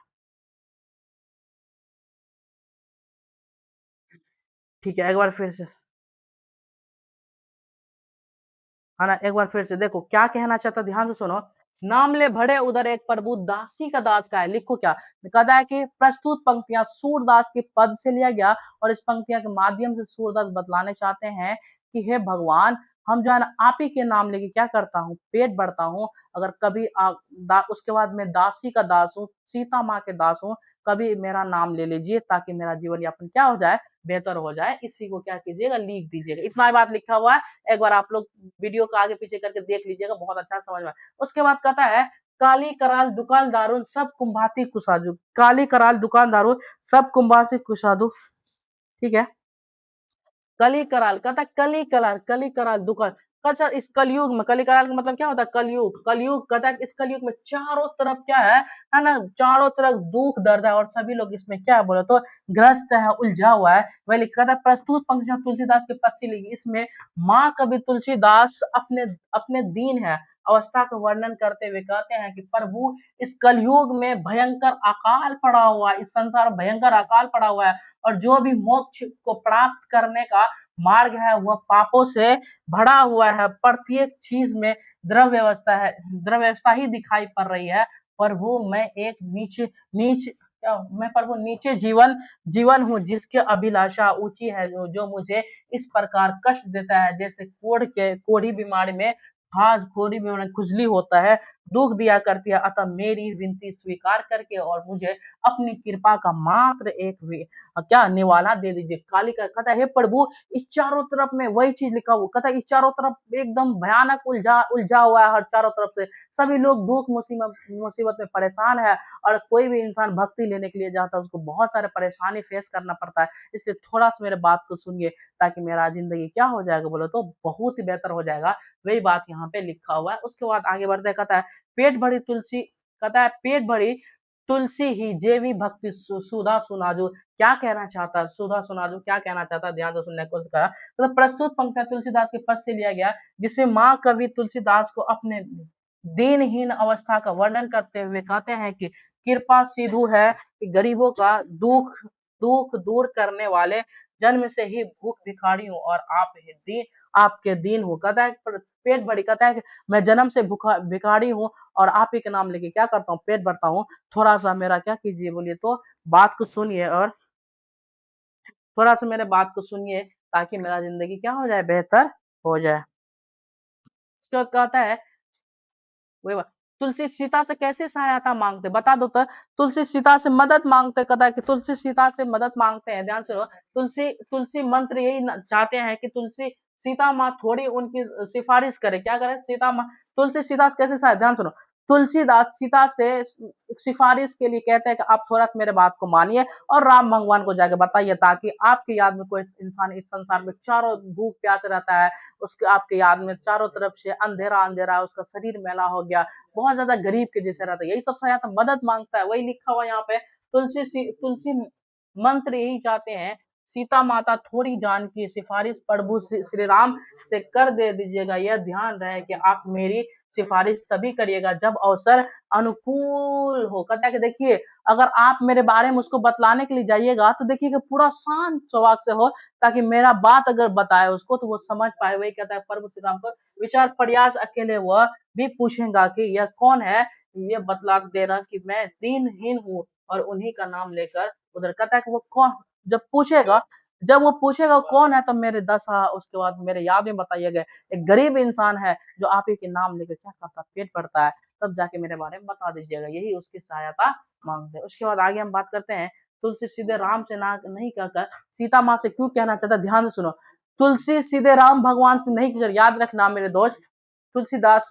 ठीक है, एक बार फिर से, है ना, एक बार फिर से देखो क्या कहना चाहता, ध्यान से सुनो। नाम ले भड़े उधर एक प्रभु दासी का दास का है। लिखो क्या कहता है कि प्रस्तुत पंक्तियां सूरदास के पद से लिया गया, और इस पंक्तियां के माध्यम से सूरदास बतलाने चाहते हैं कि हे भगवान, हम जो है ना आप ही के नाम लेके क्या करता हूँ, पेट भरता हूँ। अगर कभी उसके बाद मैं दासी का दास हूँ, सीता माँ के दास हूँ। कभी मेरा नाम ले लीजिए, ताकि मेरा जीवन यापन क्या हो जाए, बेहतर हो जाए। इसी को क्या कीजिएगा, लिख दीजिएगा। इतना बात लिखा हुआ है, एक बार आप लोग वीडियो को आगे पीछे करके देख लीजिएगा, बहुत अच्छा समझ में। उसके बाद कहता है, काली कराल दुकानदारों सब कुंभाती कुसादू। काली कराल दुकानदारों सब कुंभाती कुसादू। ठीक है, कली कराल कहता है, कली कराल दुकान। अच्छा, इस कलयुग में, कली कराल का मतलब क्या होता है, कलयुग। कलयुग कहता है कि इस कलयुग में चारों तरफ क्या है ना, चारों तरफ दुख दर्द है, और सभी लोग इसमें क्या है बोले तो ग्रस्त है, उलझा हुआ है। वही लिखा था, प्रस्तुत पंक्तियां तुलसीदास के पद से लिखी। इसमें माँ कवि तुलसीदास अपने अपने दीन है अवस्था का वर्णन करते हुए कहते हैं कि प्रभु, इस कलयुग में भयंकर अकाल पड़ा हुआ है, इस संसार में भयंकर अकाल पड़ा हुआ है, और जो भी मोक्ष को प्राप्त करने का मार्ग है वह पापों से भरा हुआ है। प्रत्येक चीज में द्रव्य व्यवस्था है, द्रव्य व्यवस्था ही दिखाई पड़ रही है। प्रभु मैं एक नीच नीच मैं प्रभु नीचे जीवन जीवन हूँ, जिसकी अभिलाषा ऊंची है, जो मुझे इस प्रकार कष्ट देता है, जैसे कोढ़ी बीमारी में खाज खोरी में खुजली होता है, दुख दिया करती है। अतः मेरी विनती स्वीकार करके और मुझे अपनी कृपा का मात्र एक क्या निवाला दे दीजिए। काली का कहता है, हे प्रभु, इस चारों तरफ में वही चीज लिखा हुआ, कहता है इस चारों तरफ एकदम भयानक उलझा उलझा हुआ है। हर चारों तरफ से सभी लोग दुख मुसीबत में परेशान है, और कोई भी इंसान भक्ति लेने के लिए जाता है, उसको बहुत सारे परेशानी फेस करना पड़ता है। इसलिए थोड़ा सा मेरे बात को सुनिए, ताकि मेरा जिंदगी क्या हो जाएगा बोले तो बहुत ही बेहतर हो जाएगा। वही बात यहाँ पे लिखा हुआ है। उसके बाद आगे बढ़ते कहता है, पेट भरी तुलसी, कहता है पेट भरी तुलसी ही जेवी भक्ति सुधा सुनाजू। क्या कहना चाहता है, सुधा सुनाजू क्या कहना चाहता है, ध्यान से सुनने की कोशिश करा। तो प्रस्तुत पंक्तियां तुलसीदास के पद से लिया गया, जिसे माँ कवि तुलसीदास को अपने दीनहीन अवस्था का वर्णन करते हुए कहते हैं कि कृपा सिधु है कि गरीबों का दुख दुख दूर करने वाले, जन्म से ही भूख भिखारी हूँ और आप ही दीन, आपके दीन हूँ। कहता है पेट भरी, कहता है कि मैं जन्म से भूखा भिखारी हूँ और आप ही के नाम लेके क्या करता हूँ, पेट भरता हूँ। थोड़ा सा मेरा क्या कीजिए, बोलिए तो बात को सुनिए, और थोड़ा सा मेरे बात को सुनिए ताकि मेरा जिंदगी क्या हो जाए, बेहतर हो जाए। उसके बाद कहता है, वही बात, तुलसी सीता से कैसे सहायता मांगते बता दो तो। तुलसी सीता से मदद मांगते, कहता है कि तुलसी सीता से मदद मांगते हैं, ध्यान से। तुलसी तुलसी मंत्र यही चाहते हैं कि तुलसी सीता माँ थोड़ी उनकी सिफारिश करे, क्या करे, सीता माँ। तुलसी सीता से कैसे सहायता, ध्यान सुनो। तुलसीदास सीता से सिफारिश के लिए कहते हैं कि आप थोड़ा मेरे बात को मानिए और राम भगवान को जाके बताइए, ताकि आपकी याद में कोई इंसान इस संसार में चारों भूख प्यास रहता है, उसके आपके याद में चारों तरफ से अंधेरा अंधेरा, उसका शरीर मैला हो गया, बहुत ज्यादा गरीब के जैसे रहता है, यही सब सहायता मदद मांगता है। वही लिखा हुआ यहाँ पे, तुलसी मंत्र यही चाहते हैं, सीता माता थोड़ी जान की सिफारिश प्रभु श्री राम से कर दे दीजिएगा। यह ध्यान रहे कि आप मेरी सिफारिश तभी करिएगा जब अवसर अनुकूल हो। कहता है कि देखिए, अगर आप मेरे बारे में उसको बतलाने के लिए जाइएगा तो देखिए कि पूरा शांत स्वभाव से हो, ताकि मेरा बात अगर बताए उसको तो वो समझ पाए। वही कहता है प्रभु श्री राम को विचार प्रयास अकेले वह भी पूछेगा कि यह कौन है, ये बतला देना कि मैं दीनहीन हूँ, और उन्हीं का नाम लेकर उधर। कहता है कि वो कौन, जब पूछेगा, जब वो पूछेगा कौन है, तब मेरे दशा, उसके बाद मेरे याद में बताइए गए एक गरीब इंसान है जो आप ही के नाम लेकर क्या करता, पेट भरता है, तब जाके मेरे बारे में बता दीजिएगा। यही उसकी सहायता मांगते हैं। उसके बाद आगे हम बात करते हैं, तुलसी सीधे राम से ना नहीं कहकर सीता माँ से क्यों कहना चाहता, ध्यान से सुनो। तुलसी सीधे राम भगवान से नहीं कहकर, याद रखना मेरे दोस्त, तुलसीदास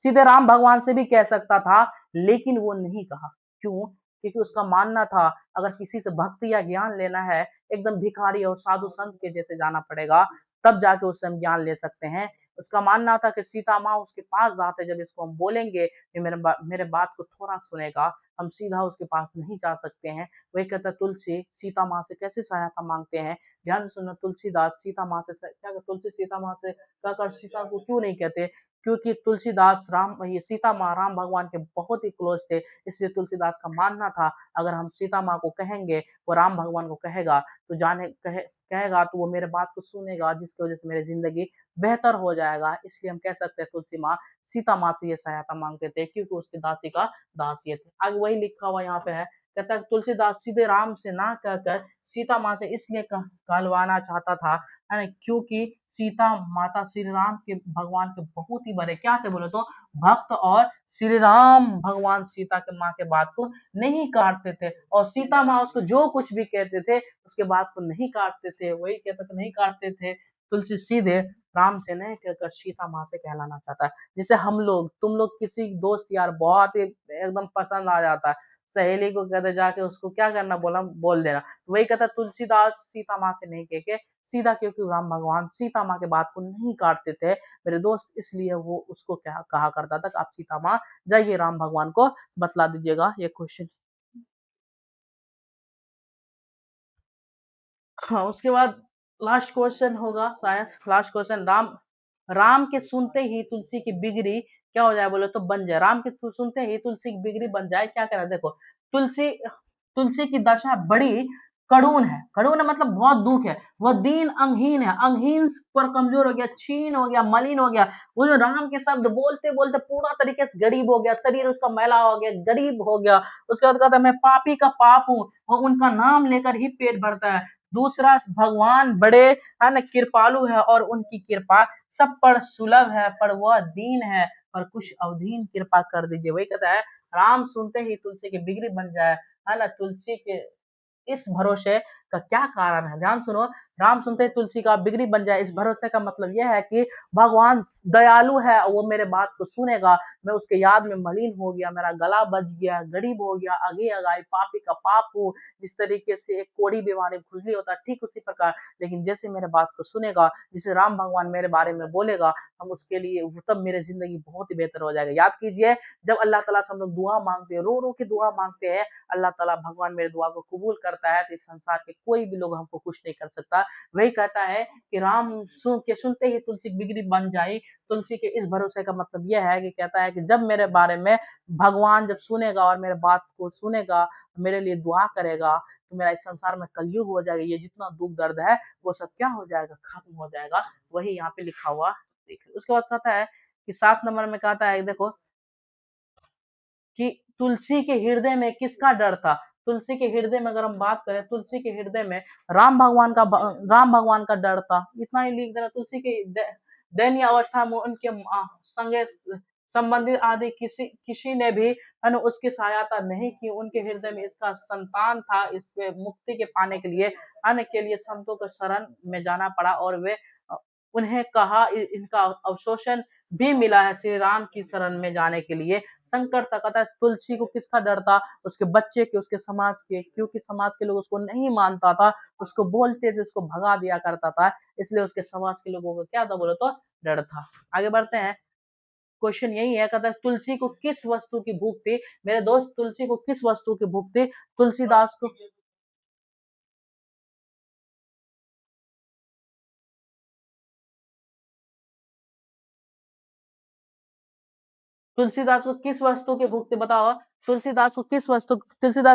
सीधे राम भगवान से भी कह सकता था, लेकिन वो नहीं कहा। क्यों? क्योंकि उसका मानना था अगर किसी से भक्ति या ज्ञान लेना है, एकदम भिखारी और साधु संत के जैसे जाना पड़ेगा, तब जाके उससे हम ज्ञान ले सकते हैं। उसका मानना था कि सीता माँ उसके पास जाते, जब इसको हम बोलेंगे कि मेरे बात को थोड़ा सुनेगा, हम सीधा उसके पास नहीं जा सकते हैं। वही कहता है तुलसी सीता माँ से कैसे सहायता मांगते हैं, ध्यान से सुनना। तुलसीदास सीता माँ से क्या, तुलसी सीता माँ से कहकर सीता को क्यों नहीं कहते, क्योंकि तुलसीदास राम, ये सीता माँ राम भगवान के बहुत ही क्लोज थे, इसलिए तुलसीदास का मानना था अगर हम सीता माँ को कहेंगे, वो राम भगवान को कहेगा तो कहेगा तो वो मेरे बात को सुनेगा, जिसकी वजह से मेरी जिंदगी बेहतर हो जाएगा। इसलिए हम कह सकते हैं तुलसी माँ सीता माँ से ये सहायता मांगते थे, क्योंकि उसके दासी का दास ये थे। आगे वही लिखा हुआ यहाँ पे है, कहता है तुलसीदास सीधे राम से ना कहकर सीता माँ से इसलिए कहलवाना चाहता था, है ना, क्योंकि सीता माता श्री राम के भगवान के बहुत ही बड़े क्या थे बोले तो भक्त, और श्री राम भगवान सीता के माँ के बात को नहीं काटते थे, और सीता माँ उसको जो कुछ भी कहते थे उसके बात को नहीं काटते थे। वही कहते थे नहीं काटते थे। तुलसी सीधे राम से नहीं कहकर सीता माँ से कहलाना चाहता है। जैसे हम लोग, तुम लोग किसी दोस्त यार बहुत ही एकदम पसंद आ जाता है, सहेली को कहते जाके उसको क्या करना, बोला बोल देना। वही कहता तुलसीदास सीता माँ से नहीं कह के सीधा, क्योंकि राम भगवान सीता माँ के बात को नहीं काटते थे मेरे दोस्त, इसलिए वो उसको क्या कहा करता था कि आप सीता माँ जाइए राम भगवान को बतला दीजिएगा ये क्वेश्चन। हाँ, उसके बाद लास्ट क्वेश्चन होगा शायद, लास्ट क्वेश्चन। राम राम के सुनते ही तुलसी की बिगड़ी क्या हो जाए बोले तो बन जाए। राम के सुनते ही तुलसी की बिगड़ी बन जाए, क्या करना देखो। तुलसी तुलसी की दशा बड़ी कड़ून है, कड़ून है मतलब बहुत दुख है, वह दीन अंगहीन है, अंगहीन पर कमजोर हो गया, छीन हो गया, मलिन हो गया। वो जो राम के शब्द बोलते बोलते पूरा तरीके से गरीब हो गया, शरीर उसका मैला हो गया, गरीब हो गया। उसके बाद कहता है मैं पापी का पाप हूँ, वो उनका नाम लेकर ही पेट भरता है। दूसरा, भगवान बड़े है न कृपालु है, और उनकी कृपा सब पर सुलभ है, पर वह दीन है, पर कुछ अवधीन कृपा कर दीजिए। वही कहता है राम सुनते ही तुलसी की बिगड़ी बन जाए, है ना। तुलसी के इस भरोसे का क्या कारण है, ध्यान सुनो। राम सुनते ही तुलसी का बिगड़ी बन जाए, इस भरोसे का मतलब यह है कि भगवान दयालु है, वो मेरे बात को सुनेगा। मैं उसके याद में मलिन हो गया, मेरा गला बज गया, गरीब हो गया, अगे अगाई पापी का पाप हूँ। जिस तरीके से एक कोड़ी बीमारी खुजली होता है, ठीक उसी प्रकार, लेकिन जैसे मेरे बात को सुनेगा, जिसे राम भगवान मेरे बारे में बोलेगा, हम उसके लिए, तब मेरी जिंदगी बहुत ही बेहतर हो जाएगा। याद कीजिए, जब अल्लाह ताला से हम लोग दुआ मांगते हैं, रो रो के दुआ मांगते हैं, अल्लाह ताला भगवान मेरे दुआ को कबूल करता है, तो इस संसार के कोई भी लोग हमको कुछ नहीं कर सकता। वही कहता है कि राम सुनते ही तुलसी की बिगड़ी बन जाई। तुलसी के इस भरोसे का मतलब यह है कि कहता है कि जब मेरे बारे में भगवान जब सुनेगा और मेरे बात को सुनेगा, मेरे लिए दुआ करेगा, कि मेरा इस संसार में कलयुग हो जाएगा, ये जितना दुख दर्द है वो सब क्या हो जाएगा, खत्म हो जाएगा। वही यहाँ पे लिखा हुआ देखिए। उसके बाद कहता है कि 7 नंबर में कहता है देखो कि तुलसी के हृदय में किसका डर था। तुलसी के हृदय में अगर हम बात करें, तुलसी के हृदय में राम भगवान का डर था। इतना ही लिख देना। तुलसी के दयनीय अवस्था में उनके संगे संबंधित आदि किसी किसी ने भी उसकी सहायता नहीं की। उनके हृदय में इसका संतान था। इसके मुक्ति के पाने के लिए अन्य के लिए संतों के शरण में जाना पड़ा और वे उन्हें कहा इनका अवशोषण भी मिला है श्री राम की शरण में जाने के लिए। शंकर था। कहता है तुलसी को किसका डर था, उसके बच्चे के, उसके समाज के, क्योंकि समाज के लोग उसको नहीं मानता था, उसको बोलते थे, उसको भगा दिया करता था, इसलिए उसके समाज के लोगों को क्या था बोलो तो डर था। आगे बढ़ते हैं। क्वेश्चन यही है, कहता है तुलसी को किस वस्तु की भूख थी। मेरे दोस्त, तुलसी को किस वस्तु की भूख थी। तुलसीदास को तुलसीदास को किस वस्तु की भूख थी बताओ। तुलसीदास को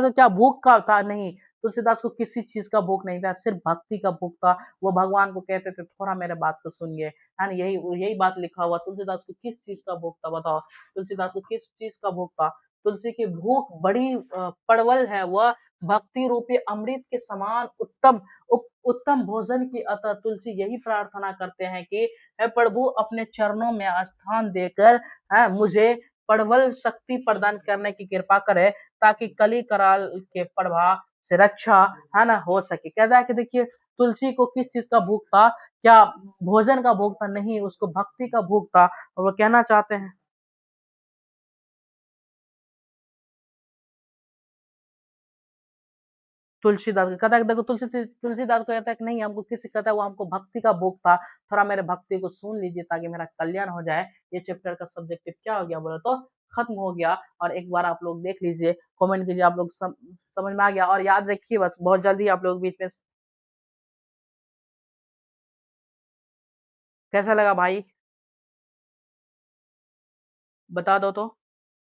क्या भूख का था, नहीं। तुलसीदास को किसी चीज का भूख नहीं था, सिर्फ भक्ति का भूख था। वो भगवान को कहते थे थोड़ा मेरे बात को सुनिए, है ना। यही यही बात लिखा हुआ। तुलसीदास को किस चीज का भूख था बताओ। तुलसीदास को किस चीज का भूख था। तुलसी की भूख बड़ी प्रबल है। वह भक्ति रूपी अमृत के समान उत्तम भोजन की। अतः तुलसी यही प्रार्थना करते हैं कि हे प्रभु, अपने चरणों में स्थान देकर मुझे प्रबल शक्ति प्रदान करने की कृपा करे, ताकि कली कराल के प्रभाव से रक्षा, है ना, हो सके। कहता है कि देखिए, तुलसी को किस चीज का भूख था, क्या भोजन का भूख था, नहीं, उसको भक्ति का भूख था। और वो कहना चाहते हैं तुलसीदास को। कहता है कि देखो, तुलसीदास को कहता है कि नहीं, हमको किसी, कहता है वो हमको भक्ति का भूख था, थोड़ा मेरे भक्ति को सुन लीजिए ताकि मेरा कल्याण हो जाए। ये चैप्टर का सब्जेक्टिव क्या हो गया बोलो तो खत्म हो गया। और एक बार आप लोग देख लीजिए, कमेंट कीजिए, आप लोग समझ में आ गया। और याद रखिए, बस बहुत जल्दी आप लोग बीच में कैसा लगा भाई, बता दो तो।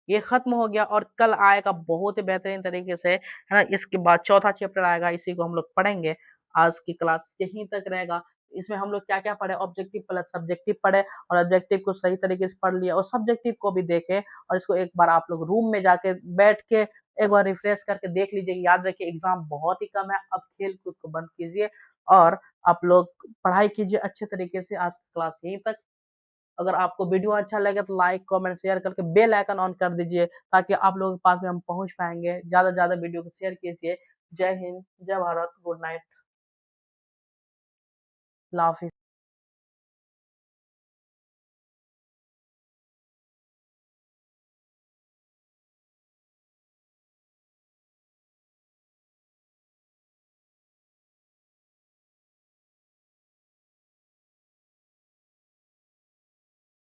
ये खत्म हो गया और कल आएगा बहुत ही बेहतरीन तरीके से, है ना। इसके बाद चौथा चैप्टर आएगा, इसी को हम लोग पढ़ेंगे। आज की क्लास यहीं तक रहेगा। इसमें हम लोग क्या क्या पढ़े, ऑब्जेक्टिव प्लस सब्जेक्टिव पढ़े, और ऑब्जेक्टिव को सही तरीके से पढ़ लिया और सब्जेक्टिव को भी देखे। और इसको एक बार आप लोग रूम में जाके बैठ के एक बार रिफ्रेश करके देख लीजिए। याद रखिए, एग्जाम बहुत ही कम है, अब खेल कूद को बंद कीजिए और आप लोग पढ़ाई कीजिए अच्छे तरीके से। आज की क्लास यहीं तक। अगर आपको वीडियो अच्छा लगे तो लाइक कमेंट शेयर करके बेल आइकन ऑन कर दीजिए, ताकि आप लोगों के पास में हम पहुंच पाएंगे। ज्यादा से ज्यादा वीडियो को शेयर कीजिए। जय हिंद, जय भारत, गुड नाइट, अल्लाह हाफिज।